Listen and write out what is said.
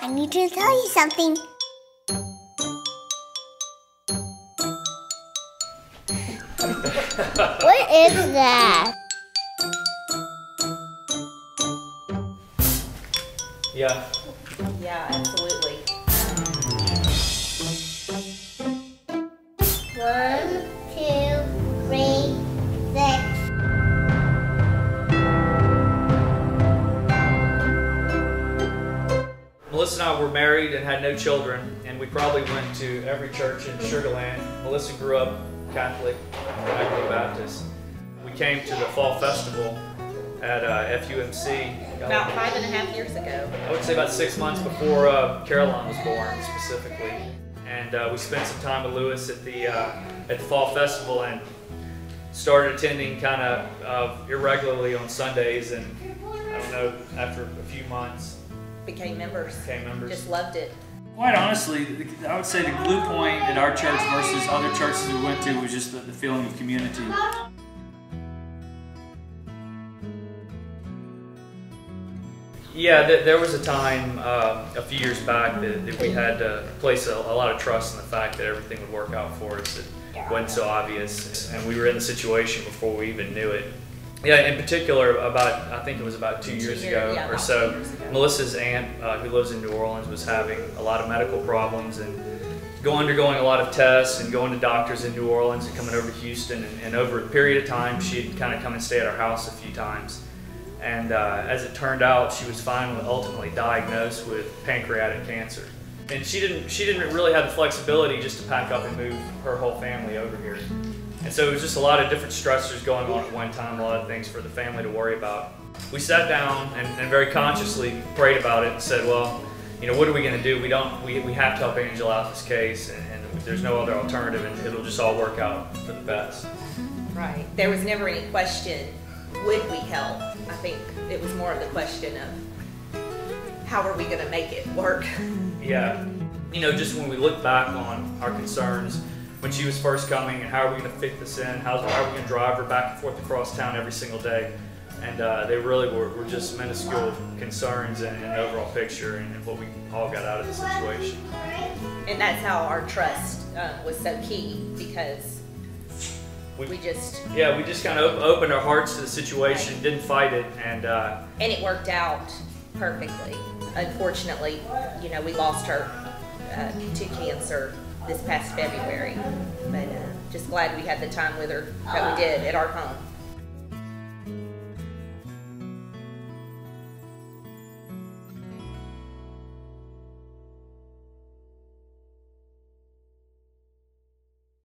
I need to tell you something. What is that? Yeah. Yeah, absolutely. 1, 2, 3, 6. Melissa and I were married and had no children, and we probably went to every church in Sugar Land. Melissa grew up Catholic, Anglo Baptist. We came to the fall festival at FUMC. About 5.5 years ago. I would say about 6 months before Caroline was born, specifically. And we spent some time with Lewis at the fall festival and started attending kind of irregularly on Sundays. And I don't know, after a few months, Became members. Just loved it. Quite honestly, I would say the glue point at our church versus other churches we went to was just the feeling of community. Yeah, there was a time a few years back that we had to place a lot of trust in the fact that everything would work out for us. It wasn't so obvious, and we were in the situation before we even knew it. Yeah, in particular, I think it was about 2 years ago or so, Melissa's aunt, who lives in New Orleans, was having a lot of medical problems and undergoing a lot of tests and going to doctors in New Orleans and coming over to Houston. And over a period of time, she'd kind of come and stay at our house a few times. And as it turned out, she was finally ultimately diagnosed with pancreatic cancer. And she didn't really have the flexibility just to pack up and move her whole family over here. And so it was just a lot of different stressors going on at one time, a lot of things for the family to worry about. We sat down and very consciously prayed about it and said, well, you know, what are we going to do? We have to help Angel out this case, and there's no other alternative, and it'll just all work out for the best. Right. There was never any question, would we help? I think it was more of the question of, how are we going to make it work? Yeah. You know, just when we look back on our concerns, when she was first coming, and how are we going to fit this in? How are we going to drive her back and forth across town every single day? And they really were just minuscule concerns in the overall picture and what we all got out of the situation. And that's how our trust was so key, because we just kind of opened our hearts to the situation, didn't fight it, and it worked out perfectly. Unfortunately, you know, we lost her to cancer this past February, but just glad we had the time with her that we did at our home.